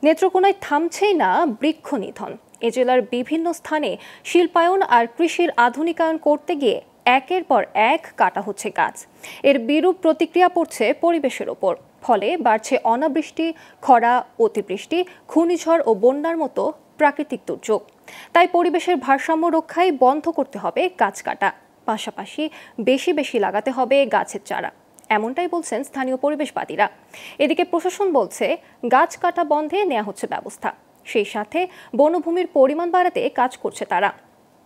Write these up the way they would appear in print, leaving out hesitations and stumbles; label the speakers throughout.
Speaker 1: নেত্রকোনায় থামছেই না বৃক্ষ নিধন। এ জেলার বিভিন্ন স্থানে শিল্পায়ন আর কৃষির আধুনিকায়ন করতে গিয়ে একের পর এক কাটা হচ্ছে গাছ। এর বিরূপ প্রতিক্রিয়া পড়ছে পরিবেশের ওপর। ফলে বাড়ছে অনাবৃষ্টি, খরা, অতিবৃষ্টি, ঘূর্ণিঝড় ও বন্যার মতো প্রাকৃতিক দুর্যোগ। তাই পরিবেশের ভারসাম্য রক্ষায় বন্ধ করতে হবে গাছ কাটা, পাশাপাশি বেশি বেশি লাগাতে হবে গাছের চারা। এমনটাই বলছেন স্থানীয় পরিবেশবাদীরা। এদিকে প্রশাসন বলছে গাছ কাটা বন্ধে নেওয়া হচ্ছে ব্যবস্থা, সেই সাথে বনভূমির পরিমাণ বাড়াতে কাজ করছে তারা।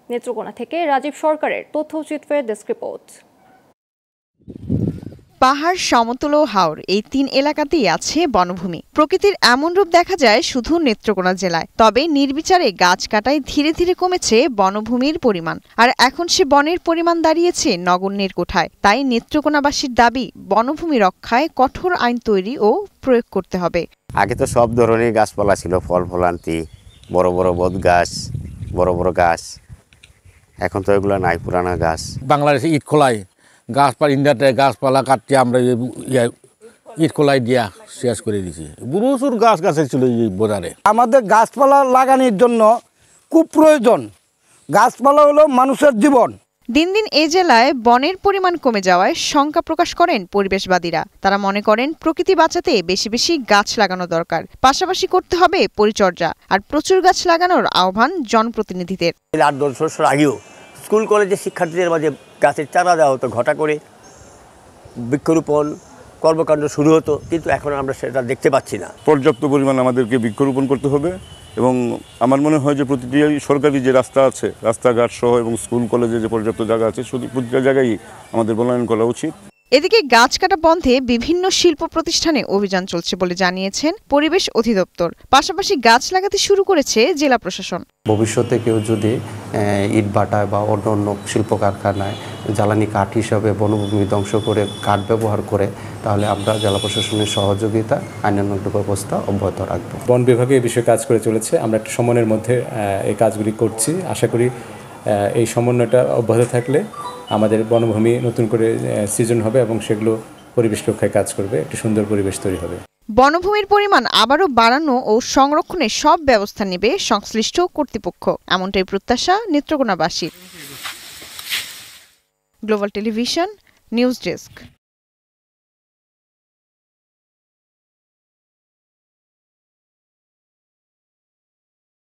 Speaker 1: নেত্রকোনা থেকে রাজীব সরকারের তথ্যচিত্রের ডেস্ক রিপোর্ট।
Speaker 2: পাহাড়, সমতল ও হাওর এই ৩ এলাকাতেই আছে বনভূমি। প্রকৃতির এমন রূপ দেখা যায় শুধু নেত্রকোনা জেলায়। তবে নির্বিচারে গাছ কাটায় ধীরে ধীরে কমেছে বনভূমির পরিমাণ, আর এখন সে বনের পরিমাণ দাঁড়িয়েছে নগণ্যের কোঠায়। তাই নেত্রকোনাবাসীর দাবি, বনভূমি রক্ষায় কঠোর আইন তৈরি ও প্রয়োগ করতে হবে।
Speaker 3: আগে তো সব ধরনের গাছপালা ছিল, ফল ফলান্তি, বড় বড় বট গাছ, বড় বড় গাছ। এখন তো এগুলো নাই, পুরানা গাছ।
Speaker 4: বাংলাদেশে ইট খোলায় গাছপালা, ইন্ডিয়াতে গাছপালা কাটতে আমরা ইট খোলাই দিয়া শেষ করে দিছি। প্রচুর গাছ ছিল এই বাজারে।
Speaker 5: আমাদের গাছপালা লাগানোর জন্য খুব প্রয়োজন। গাছপালা হলো মানুষের জীবন।
Speaker 2: দিন দিন এ জেলায় বনের পরিমাণ কমে যাওয়ায় শঙ্কা প্রকাশ করেন পরিবেশবাদীরা। তারা মনে করেন প্রকৃতি বাঁচাতে বেশি বেশি গাছ লাগানো দরকার, পাশাপাশি করতে হবে পরিচর্যা আর প্রচুর গাছ লাগানোর আহ্বান জনপ্রতিনিধিদের।
Speaker 6: ৮-১০ বছর আগেও স্কুল কলেজের শিক্ষার্থীদের মাঝে গাছের চারা দেওয়া হতো, ঘটা করে বৃক্ষরোপণ কর্মকাণ্ড শুরু হতো, কিন্তু এখন আমরা সেটা দেখতে পাচ্ছি না।
Speaker 7: পর্যাপ্ত পরিমাণ আমাদেরকে বৃক্ষরোপণ করতে হবে এবং আমার মনে হয় যে প্রতিটি সরকারি যে রাস্তা আছে, রাস্তাঘাট সহ এবং স্কুল কলেজে যে পর্যাপ্ত জায়গা আছে, প্রতিটা জায়গায় আমাদের বনায়ন করা উচিত।
Speaker 2: এদিকে গাছ কাটা বন্ধে বিভিন্ন শিল্প প্রতিষ্ঠানে অভিযান চলছে বলে জানিয়েছেন পরিবেশ অধিদপ্তর। পাশাপাশি গাছ লাগাতে শুরু করেছে জেলা প্রশাসন।
Speaker 8: ভবিষ্যতে কেউ যদি ইট ভাটায় বা অন্য শিল্প কারখানায় জ্বালানি কাঠ হিসাবে বনভূমি ধ্বংস করে কাঠ ব্যবহার করে, তাহলে আমরা জেলা প্রশাসনের সহযোগিতা আইনানুগ ব্যবস্থা অব্যাহত রাখব।
Speaker 9: বন বিভাগে এই বিষয়ে কাজ করে চলেছে। আমরা একটা সমন্বয়ের মধ্যে এই কাজগুলি করছি। আশা করি এই সমন্বয়টা অব্যাহত থাকলে আমাদের বনভূমি নতুন করে সৃজন হবে এবং সেগুলো পরিবেশ রক্ষায় কাজ করবে, একটি সুন্দর পরিবেশ তৈরি হবে।
Speaker 2: বনভূমির পরিমাণ আবারও বাড়ানো ও সংরক্ষণের সব ব্যবস্থা নেবে সংশ্লিষ্ট কর্তৃপক্ষ, এমনটাই প্রত্যাশা নেত্রকোনাবাসীর। Global television news desk.